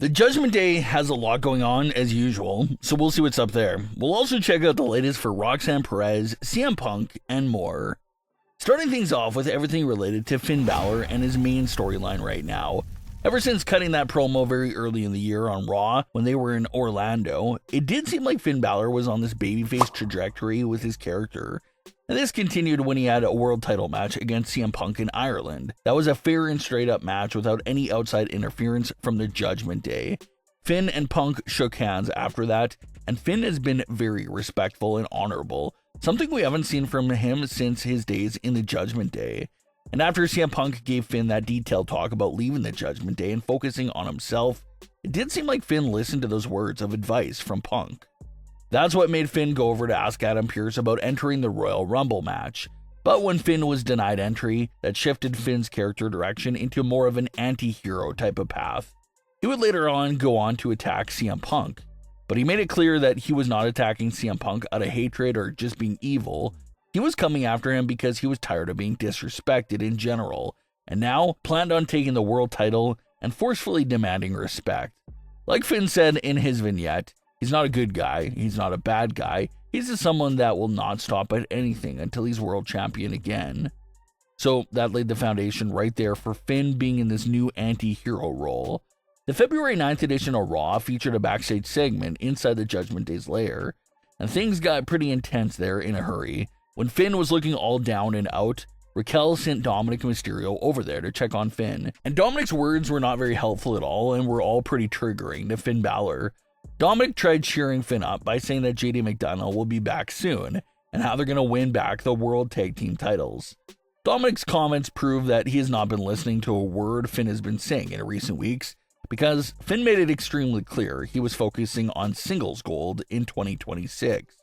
The Judgment Day has a lot going on as usual, so we'll see what's up there. We'll also check out the latest for Roxanne Perez, CM Punk, and more. Starting things off with everything related to Finn Balor and his main storyline right now. Ever since cutting that promo very early in the year on Raw when they were in Orlando, it did seem like Finn Balor was on this babyface trajectory with his character. And this continued when he had a world title match against CM Punk in Ireland. That was a fair and straight up match without any outside interference from the Judgment Day. Finn and Punk shook hands after that, and Finn has been very respectful and honorable, something we haven't seen from him since his days in the Judgment Day. And after CM Punk gave Finn that detailed talk about leaving the Judgment Day and focusing on himself, it did seem like Finn listened to those words of advice from Punk. That's what made Finn go over to ask Adam Pearce about entering the Royal Rumble match. But when Finn was denied entry, that shifted Finn's character direction into more of an anti-hero type of path. He would later on go on to attack CM Punk, but he made it clear that he was not attacking CM Punk out of hatred or just being evil. He was coming after him because he was tired of being disrespected in general, and now planned on taking the world title and forcefully demanding respect. Like Finn said in his vignette, he's not a good guy, he's not a bad guy, he's just someone that will not stop at anything until he's world champion again. So that laid the foundation right there for Finn being in this new anti-hero role. The February 9th edition of Raw featured a backstage segment inside the Judgment Day's lair, and things got pretty intense there in a hurry. When Finn was looking all down and out, Raquel sent Dominik Mysterio over there to check on Finn, and Dominik's words were not very helpful at all and were all pretty triggering to Finn Balor. Dominik tried cheering Finn up by saying that JD McDonough will be back soon, and how they're going to win back the World Tag Team titles. Dominik's comments prove that he has not been listening to a word Finn has been saying in recent weeks, because Finn made it extremely clear he was focusing on singles gold in 2026.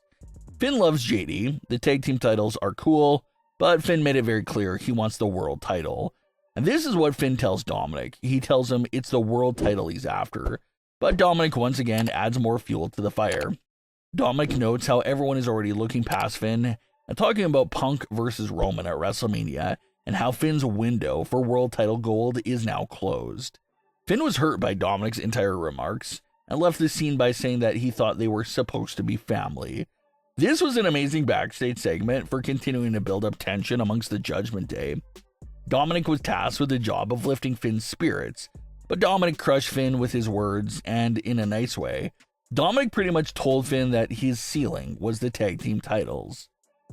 Finn loves JD, the tag team titles are cool, but Finn made it very clear he wants the world title. And this is what Finn tells Dominik. He tells him it's the world title he's after. But Dominik once again adds more fuel to the fire. Dominik notes how everyone is already looking past Finn and talking about Punk versus Roman at WrestleMania and how Finn's window for world title gold is now closed. Finn was hurt by Dominik's entire remarks and left the scene by saying that he thought they were supposed to be family. This was an amazing backstage segment for continuing to build up tension amongst the Judgment Day. Dominik was tasked with the job of lifting Finn's spirits, but Dominik crushed Finn with his words, and in a nice way. Dominik pretty much told Finn that his ceiling was the tag team titles.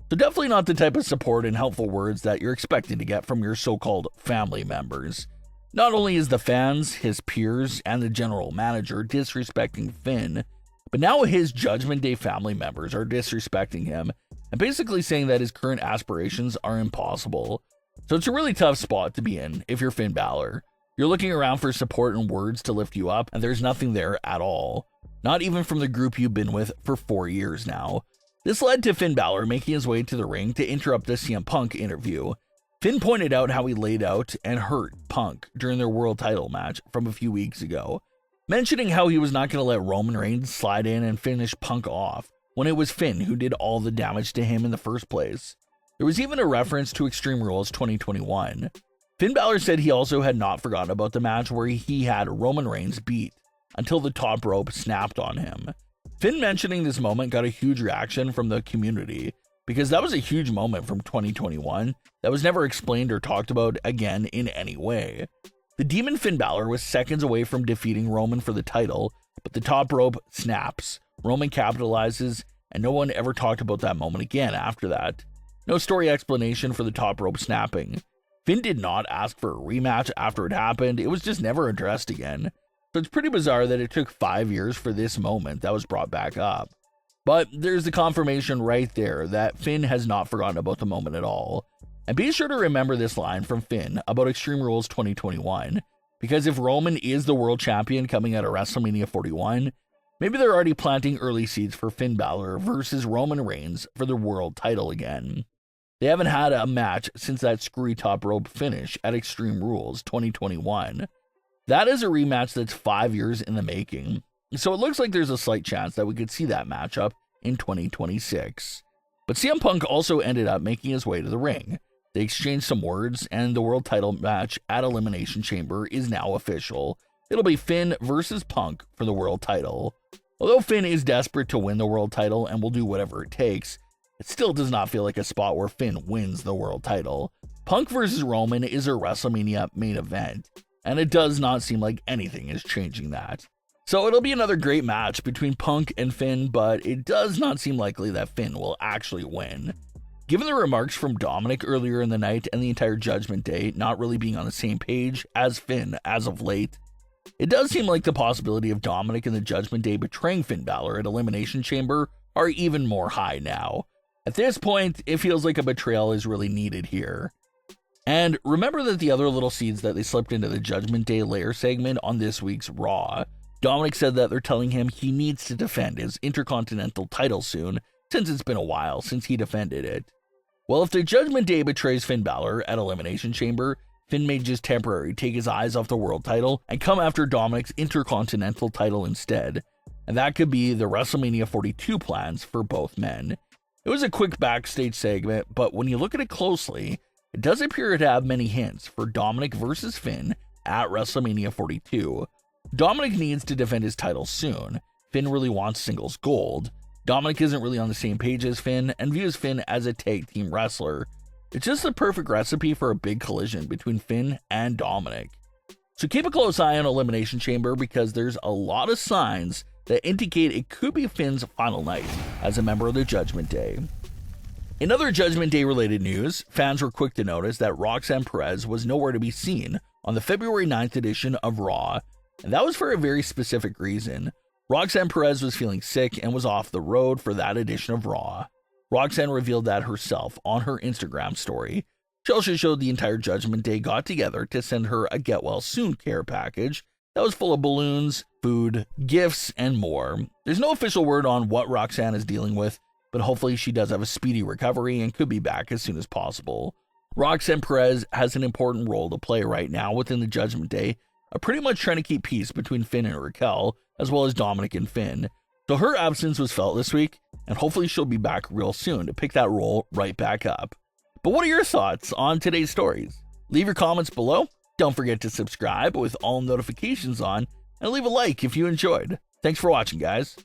So definitely not the type of support and helpful words that you're expecting to get from your so-called family members. Not only is the fans, his peers, and the general manager disrespecting Finn, but now his Judgment Day family members are disrespecting him and basically saying that his current aspirations are impossible. So it's a really tough spot to be in if you're Finn Balor. You're looking around for support and words to lift you up, and there's nothing there at all. Not even from the group you've been with for 4 years now. This led to Finn Balor making his way to the ring to interrupt the CM Punk interview. Finn pointed out how he laid out and hurt Punk during their world title match from a few weeks ago, mentioning how he was not going to let Roman Reigns slide in and finish Punk off when it was Finn who did all the damage to him in the first place. There was even a reference to Extreme Rules 2021. Finn Balor said he also had not forgotten about the match where he had Roman Reigns beat until the top rope snapped on him. Finn mentioning this moment got a huge reaction from the community because that was a huge moment from 2021 that was never explained or talked about again in any way. The Demon Finn Balor was seconds away from defeating Roman for the title, but the top rope snaps, Roman capitalizes, and no one ever talked about that moment again after that. No story explanation for the top rope snapping. Finn did not ask for a rematch after it happened, it was just never addressed again. So it's pretty bizarre that it took 5 years for this moment that was brought back up. But there's the confirmation right there that Finn has not forgotten about the moment at all. And be sure to remember this line from Finn about Extreme Rules 2021, because if Roman is the world champion coming out of WrestleMania 41, maybe they're already planting early seeds for Finn Balor versus Roman Reigns for the world title again. They haven't had a match since that screwy top rope finish at Extreme Rules 2021. That is a rematch that's 5 years in the making. So it looks like there's a slight chance that we could see that matchup in 2026. But CM Punk also ended up making his way to the ring. They exchanged some words, and the world title match at Elimination Chamber is now official. It'll be Finn versus Punk for the world title. Although Finn is desperate to win the world title and will do whatever it takes, it still does not feel like a spot where Finn wins the world title. Punk versus Roman is a WrestleMania main event, and it does not seem like anything is changing that. So it'll be another great match between Punk and Finn, but it does not seem likely that Finn will actually win. Given the remarks from Dominik earlier in the night and the entire Judgment Day not really being on the same page as Finn as of late, it does seem like the possibility of Dominik and the Judgment Day betraying Finn Balor at Elimination Chamber are even more high now. At this point, it feels like a betrayal is really needed here. And remember that the other little seeds that they slipped into the Judgment Day layer segment on this week's Raw. Dominik said that they're telling him he needs to defend his Intercontinental title soon, since it's been a while since he defended it. Well, if the Judgment Day betrays Finn Balor at Elimination Chamber, Finn may just temporarily take his eyes off the world title and come after Dominik's Intercontinental title instead. And that could be the WrestleMania 42 plans for both men. It was a quick backstage segment, but when you look at it closely, it does appear to have many hints for Dominik versus Finn at WrestleMania 42. Dominik needs to defend his title soon. Finn really wants singles gold. Dominik isn't really on the same page as Finn and views Finn as a tag team wrestler. It's just the perfect recipe for a big collision between Finn and Dominik. So keep a close eye on Elimination Chamber because there's a lot of signs that indicate it could be Finn's final night as a member of the Judgment Day. In other Judgment Day related news, fans were quick to notice that Roxanne Perez was nowhere to be seen on the February 9th edition of Raw, and that was for a very specific reason. Roxanne Perez was feeling sick and was off the road for that edition of Raw. Roxanne revealed that herself on her Instagram story. She also showed the entire Judgment Day got together to send her a get well soon care package that was full of balloons, food, gifts, and more. There's no official word on what Roxanne is dealing with, but hopefully she does have a speedy recovery and could be back as soon as possible. Roxanne Perez has an important role to play right now within the Judgment Day, pretty much trying to keep peace between Finn and Raquel, as well as Dominik and Finn. So her absence was felt this week, and hopefully she'll be back real soon to pick that role right back up. But what are your thoughts on today's stories? Leave your comments below. Don't forget to subscribe with all notifications on, and leave a like if you enjoyed. Thanks for watching, guys.